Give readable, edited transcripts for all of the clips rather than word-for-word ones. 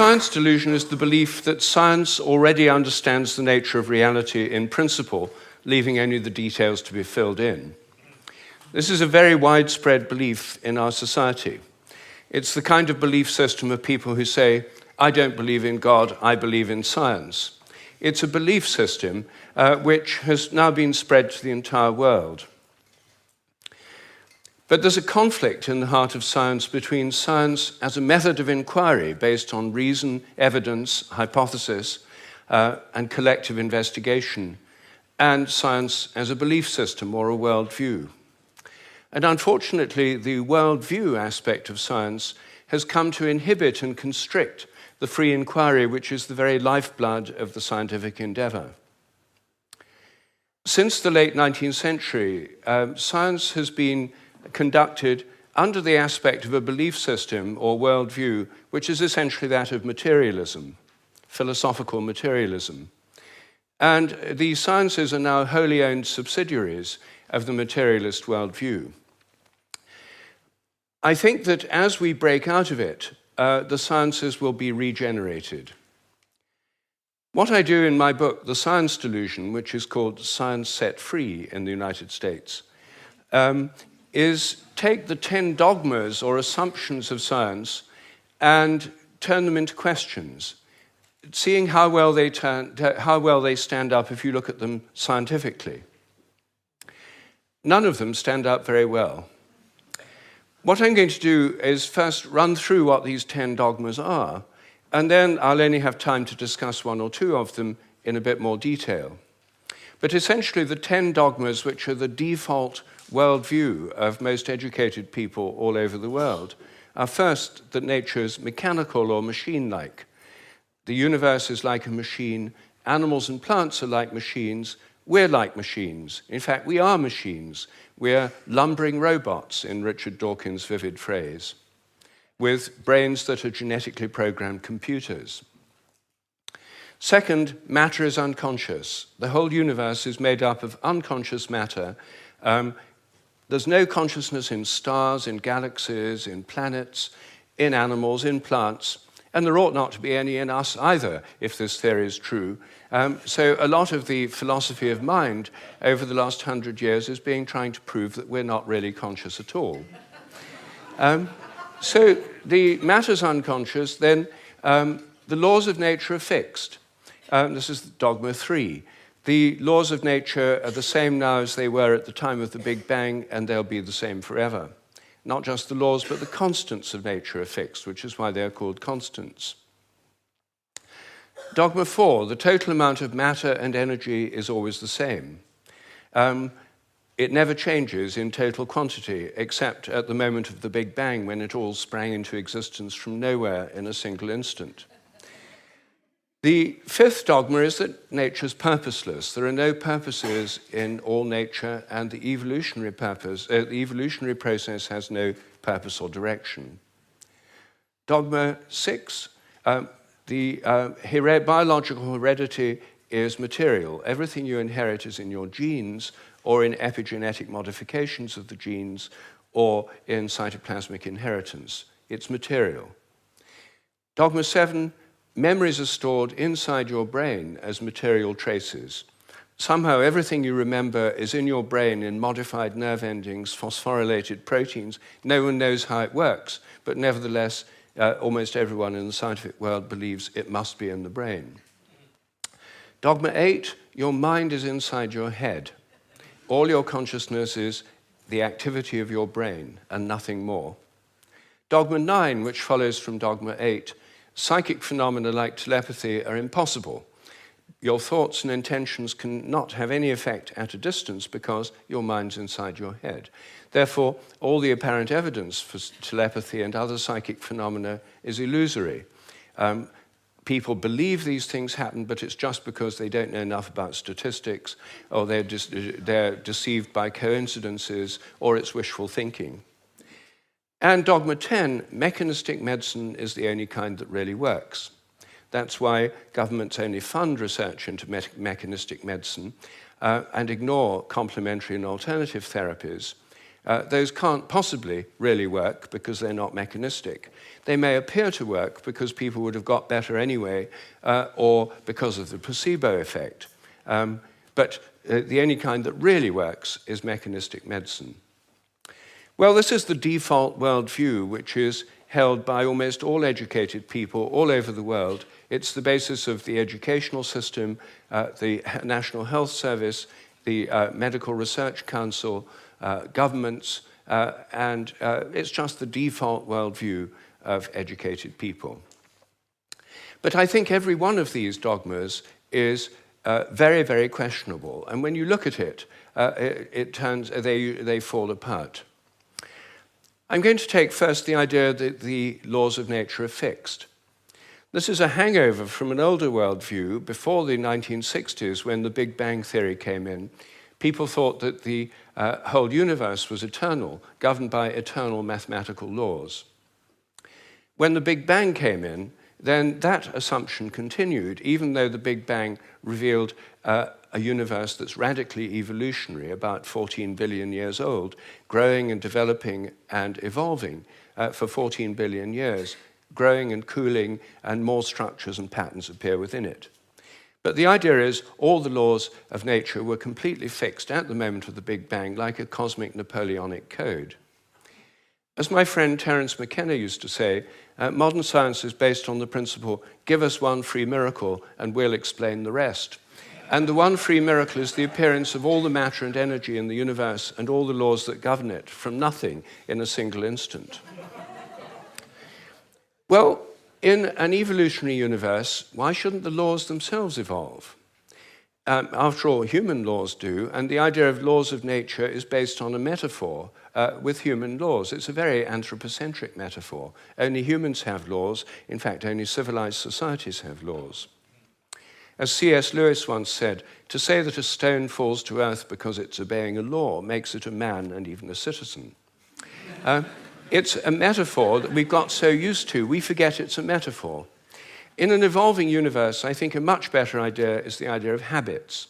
science delusion is the belief that science already understands the nature of reality in principle, leaving only the details to be filled in. This is a very widespread belief in our society. It's the kind of belief system of people who say, I don't believe in God, I believe in science. It's a belief system which has now been spread to the entire world. But there's a conflict in the heart of science between science as a method of inquiry based on reason, evidence, hypothesis, and collective investigation, and science as a belief system or a worldview. And unfortunately, the worldview aspect of science has come to inhibit and constrict the free inquiry, which is the very lifeblood of the scientific endeavor. Since the late 19th century, science has been conducted under the aspect of a belief system or worldview, which is essentially that of materialism, philosophical materialism. And the sciences are now wholly owned subsidiaries of the materialist worldview. I think that as we break out of it, the sciences will be regenerated. What I do in my book, The Science Delusion, which is called Science Set Free in the United States, is take the 10 dogmas or assumptions of science and turn them into questions, seeing how well they stand up if you look at them scientifically. None of them stand up very well. What I'm going to do is first run through what these 10 dogmas are, and then I'll only have time to discuss one or two of them in a bit more detail. But essentially, the 10 dogmas, which are the default worldview of most educated people all over the world, are first that nature is mechanical or machine-like. The universe is like a machine, animals and plants are like machines, we're like machines. In fact, we are machines. We're lumbering robots, in Richard Dawkins' vivid phrase, with brains that are genetically programmed computers. Second, matter is unconscious. The whole universe is made up of unconscious matter. There's no consciousness in stars, in galaxies, in planets, in animals, in plants, and there ought not to be any in us either, if this theory is true. So a lot of the philosophy of mind over the last 100 years is trying to prove that we're not really conscious at all. So the matter's unconscious, then the laws of nature are fixed. This is dogma 3. The laws of nature are the same now as they were at the time of the Big Bang, and they'll be the same forever. Not just the laws, but the constants of nature are fixed, which is why they're called constants. Dogma 4, the total amount of matter and energy is always the same. It never changes in total quantity, except at the moment of the Big Bang, when it all sprang into existence from nowhere in a single instant. The 5th dogma is that nature's purposeless. There are no purposes in all nature, and the evolutionary process has no purpose or direction. Dogma 6, biological heredity is material. Everything you inherit is in your genes, or in epigenetic modifications of the genes, or in cytoplasmic inheritance. It's material. Dogma 7, memories are stored inside your brain as material traces. Somehow everything you remember is in your brain in modified nerve endings, phosphorylated proteins. No one knows how it works, but nevertheless, almost everyone in the scientific world believes it must be in the brain. Dogma 8, your mind is inside your head. All your consciousness is the activity of your brain and nothing more. Dogma 9, which follows from dogma 8, psychic phenomena like telepathy are impossible. Your thoughts and intentions cannot have any effect at a distance because your mind's inside your head. Therefore, all the apparent evidence for telepathy and other psychic phenomena is illusory. People believe these things happen, but it's just because they don't know enough about statistics, or they're deceived by coincidences, or it's wishful thinking. And dogma 10, mechanistic medicine is the only kind that really works. That's why governments only fund research into mechanistic medicine and ignore complementary and alternative therapies. Those can't possibly really work because they're not mechanistic. They may appear to work because people would have got better anyway, or because of the placebo effect. But the only kind that really works is mechanistic medicine. Well, this is the default worldview, which is held by almost all educated people all over the world. It's the basis of the educational system, the National Health Service, the Medical Research Council, governments, and it's just the default worldview of educated people. But I think every one of these dogmas is very, very questionable. And when you look at it, they fall apart. I'm going to take first the idea that the laws of nature are fixed. This is a hangover from an older worldview before the 1960s, when the Big Bang theory came in. People thought that the whole universe was eternal, governed by eternal mathematical laws. When the Big Bang came in, then that assumption continued, even though the Big Bang revealed a universe that's radically evolutionary, about 14 billion years old, growing and developing and evolving for 14 billion years, growing and cooling, and more structures and patterns appear within it. But the idea is all the laws of nature were completely fixed at the moment of the Big Bang, like a cosmic Napoleonic code. As my friend Terence McKenna used to say, modern science is based on the principle, give us one free miracle and we'll explain the rest. And the one free miracle is the appearance of all the matter and energy in the universe and all the laws that govern it from nothing in a single instant. Well, in an evolutionary universe, why shouldn't the laws themselves evolve? After all, human laws do, and the idea of laws of nature is based on a metaphor with human laws. It's a very anthropocentric metaphor. Only humans have laws. In fact, only civilized societies have laws. As C.S. Lewis once said, to say that a stone falls to earth because it's obeying a law makes it a man and even a citizen. It's a metaphor that we've got so used to, we forget it's a metaphor. In an evolving universe, I think a much better idea is the idea of habits.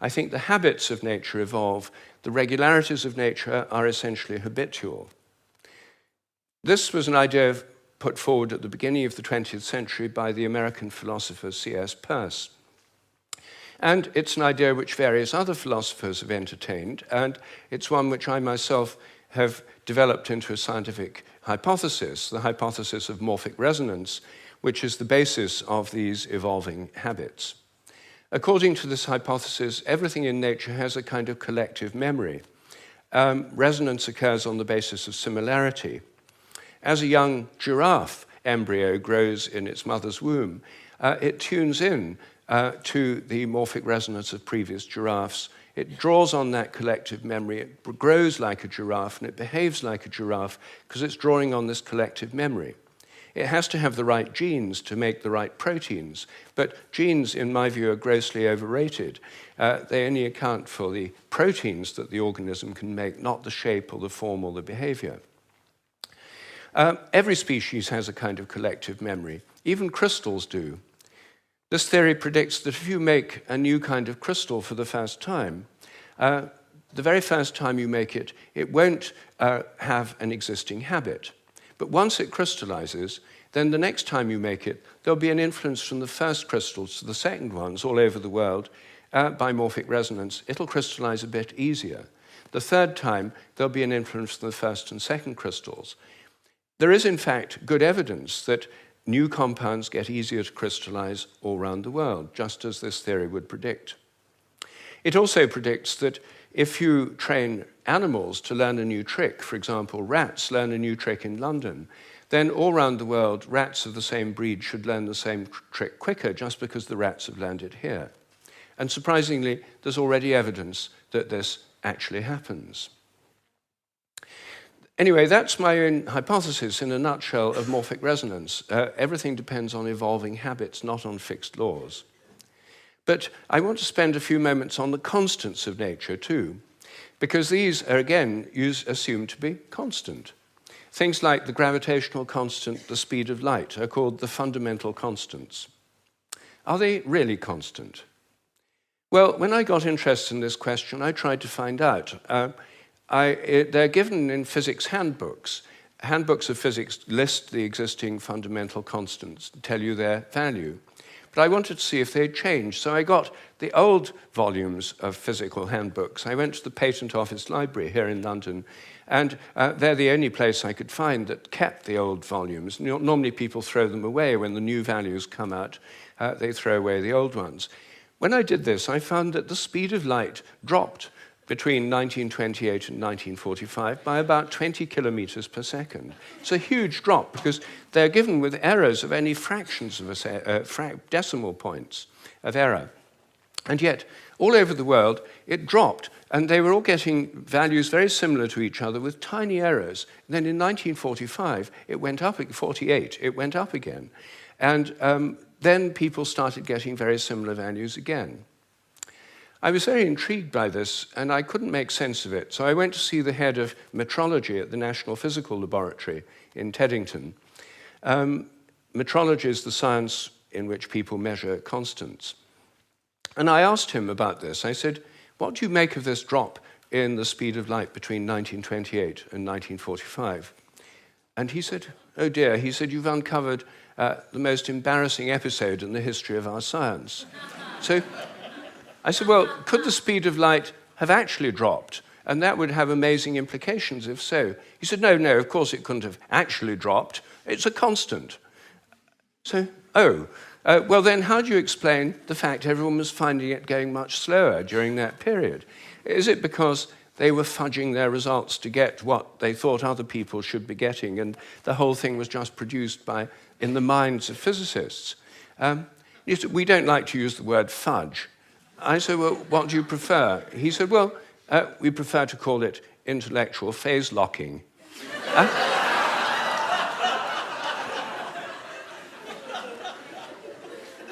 I think the habits of nature evolve. The regularities of nature are essentially habitual. This was an idea put forward at the beginning of the 20th century by the American philosopher C.S. Peirce. And it's an idea which various other philosophers have entertained, and it's one which I myself have developed into a scientific hypothesis, the hypothesis of morphic resonance, which is the basis of these evolving habits. According to this hypothesis, everything in nature has a kind of collective memory. Resonance occurs on the basis of similarity. As a young giraffe embryo grows in its mother's womb, it tunes in to the morphic resonance of previous giraffes. It draws on that collective memory. It grows like a giraffe and it behaves like a giraffe because it's drawing on this collective memory. It has to have the right genes to make the right proteins, but genes, in my view, are grossly overrated. They only account for the proteins that the organism can make, not the shape or the form or the behavior. Every species has a kind of collective memory. Even crystals do. This theory predicts that if you make a new kind of crystal for the first time, the very first time you make it, it won't have an existing habit. But once it crystallizes, then the next time you make it, there'll be an influence from the first crystals to the second ones all over the world by morphic resonance. It'll crystallize a bit easier. The third time, there'll be an influence from the first and second crystals. There is, in fact, good evidence that new compounds get easier to crystallize all around the world, just as this theory would predict. It also predicts that if you train animals to learn a new trick, for example, rats learn a new trick in London, then all around the world, rats of the same breed should learn the same trick quicker just because the rats have learned it here. And surprisingly, there's already evidence that this actually happens. Anyway, that's my own hypothesis in a nutshell of morphic resonance. Everything depends on evolving habits, not on fixed laws. But I want to spend a few moments on the constants of nature too, because these are, again, assumed to be constant. Things like the gravitational constant, the speed of light, are called the fundamental constants. Are they really constant? Well, when I got interested in this question, I tried to find out. they're given in physics handbooks. Handbooks of physics list the existing fundamental constants, tell you their value. But I wanted to see if they'd changed, so I got the old volumes of physical handbooks. I went to the Patent Office Library here in London, and they're the only place I could find that kept the old volumes. Normally people throw them away when the new values come out. They throw away the old ones. When I did this, I found that the speed of light dropped between 1928 and 1945 by about 20 kilometers per second. It's a huge drop because they're given with errors of only fractions of decimal points of error. And yet, all over the world, it dropped, and they were all getting values very similar to each other with tiny errors. And then in 1945, it went up, 48, it went up again. And then people started getting very similar values again. I was very intrigued by this, and I couldn't make sense of it. So I went to see the head of metrology at the National Physical Laboratory in Teddington. Metrology is the science in which people measure constants. And I asked him about this. I said, what do you make of this drop in the speed of light between 1928 and 1945? And he said, oh dear, he said, you've uncovered the most embarrassing episode in the history of our science. So I said, well, could the speed of light have actually dropped? And that would have amazing implications if so. He said, no, of course it couldn't have actually dropped. It's a constant. So, well then how do you explain the fact everyone was finding it going much slower during that period? Is it because they were fudging their results to get what they thought other people should be getting, and the whole thing was just produced in the minds of physicists? We don't like to use the word fudge. I said, well, what do you prefer? He said, well, we prefer to call it intellectual phase locking.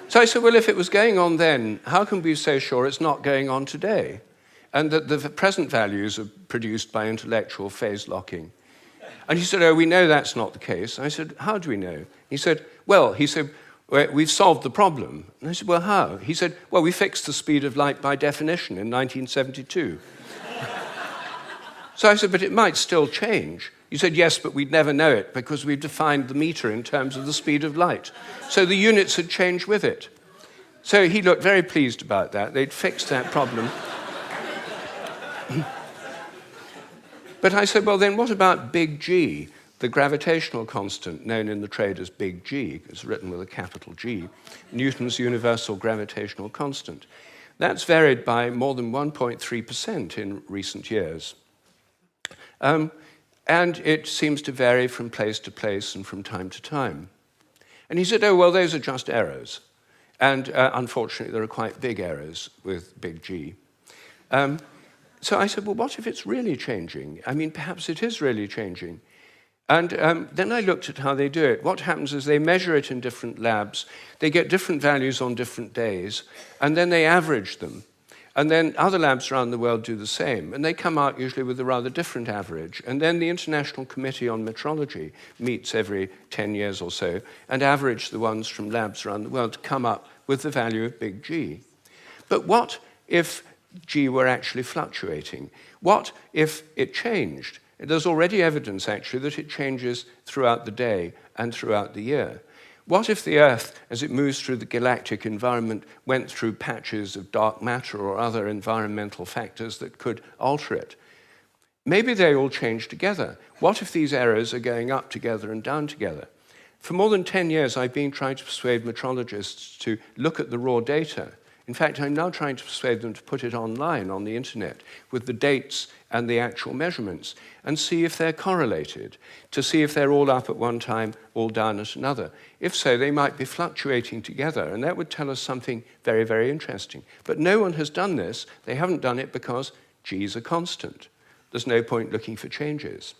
So I said, well, if it was going on then, how can we be so sure it's not going on today? And that the present values are produced by intellectual phase locking. And he said, oh, we know that's not the case. I said, how do we know? He said, we've solved the problem. And I said, well, how? He said, well, we fixed the speed of light by definition in 1972. So I said, but it might still change. He said, yes, but we'd never know it because we've defined the meter in terms of the speed of light. So the units had changed with it. So he looked very pleased about that. They'd fixed that problem. But I said, well, then what about big G? The gravitational constant, known in the trade as big G, is written with a capital G, Newton's universal gravitational constant. That's varied by more than 1.3% in recent years. And it seems to vary from place to place and from time to time. And he said, oh, well, those are just errors. And unfortunately, there are quite big errors with big G. So I said, well, what if it's really changing? I mean, perhaps it is really changing. And then I looked at how they do it. What happens is they measure it in different labs. They get different values on different days, and then they average them. And then other labs around the world do the same, and they come out usually with a rather different average. And then the International Committee on Metrology meets every 10 years or so and average the ones from labs around the world to come up with the value of big G. But what if G were actually fluctuating? What if it changed? There's already evidence, actually, that it changes throughout the day and throughout the year. What if the Earth, as it moves through the galactic environment, went through patches of dark matter or other environmental factors that could alter it? Maybe they all change together. What if these errors are going up together and down together? For more than 10 years, I've been trying to persuade metrologists to look at the raw data. In fact, I'm now trying to persuade them to put it online on the internet with the dates and the actual measurements and see if they're correlated, to see if they're all up at one time, all down at another. If so, they might be fluctuating together, and that would tell us something very, very interesting. But no one has done this. They haven't done it because G is a constant. There's no point looking for changes.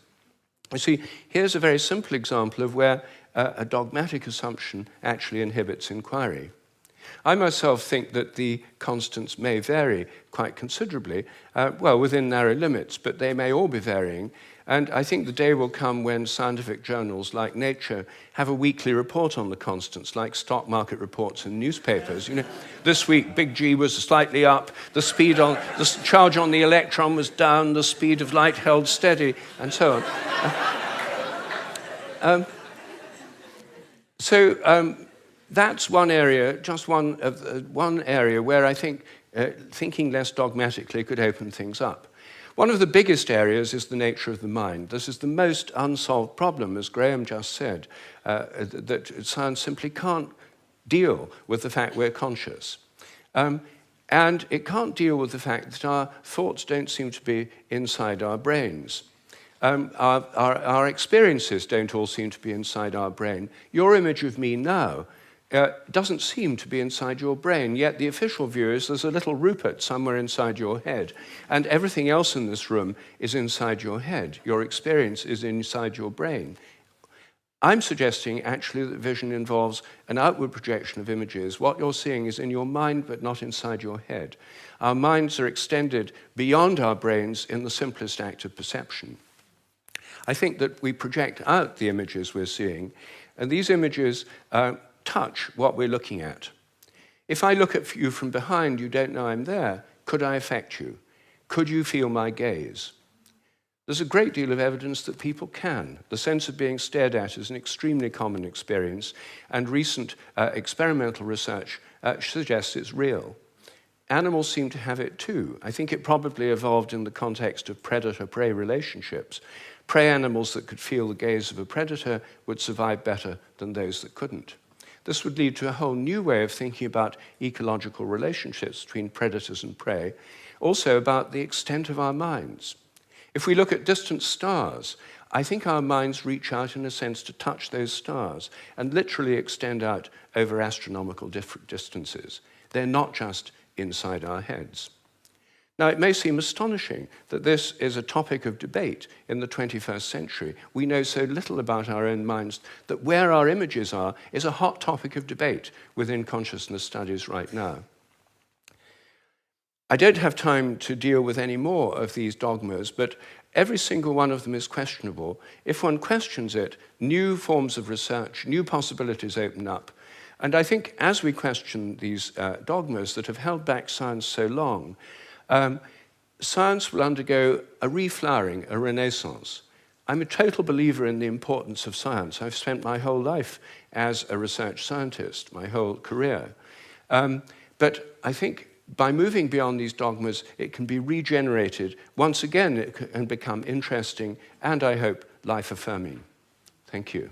You see, here's a very simple example of where a dogmatic assumption actually inhibits inquiry. I myself think that the constants may vary quite considerably, within narrow limits, but they may all be varying. And I think the day will come when scientific journals like Nature have a weekly report on the constants, like stock market reports in newspapers. You know, this week, big G was slightly up, the charge on the electron was down, the speed of light held steady, and so on. That's one area, just one area where I think thinking less dogmatically could open things up. One of the biggest areas is the nature of the mind. This is the most unsolved problem, as Graham just said, that science simply can't deal with the fact we're conscious. And it can't deal with the fact that our thoughts don't seem to be inside our brains. Our experiences don't all seem to be inside our brain. Your image of me now doesn't seem to be inside your brain, yet the official view is there's a little Rupert somewhere inside your head, and everything else in this room is inside your head. Your experience is inside your brain. I'm suggesting actually that vision involves an outward projection of images. What you're seeing is in your mind but not inside your head. Our minds are extended beyond our brains in the simplest act of perception. I think that we project out the images we're seeing, and these images touch what we're looking at. If I look at you from behind, you don't know I'm there. Could I affect you? Could you feel my gaze? There's a great deal of evidence that people can. The sense of being stared at is an extremely common experience, and recent experimental research suggests it's real. Animals seem to have it too. I think it probably evolved in the context of predator-prey relationships. Prey animals that could feel the gaze of a predator would survive better than those that couldn't. This would lead to a whole new way of thinking about ecological relationships between predators and prey, also about the extent of our minds. If we look at distant stars, I think our minds reach out in a sense to touch those stars and literally extend out over astronomical distances. They're not just inside our heads. Now, it may seem astonishing that this is a topic of debate in the 21st century. We know so little about our own minds that where our images are is a hot topic of debate within consciousness studies right now. I don't have time to deal with any more of these dogmas, but every single one of them is questionable. If one questions it, new forms of research, new possibilities open up. And I think as we question these dogmas that have held back science so long, science will undergo a reflowering, a renaissance. I'm a total believer in the importance of science. I've spent my whole life as a research scientist, my whole career. But I think by moving beyond these dogmas, it can be regenerated. Once again, it can become interesting and, I hope, life-affirming. Thank you.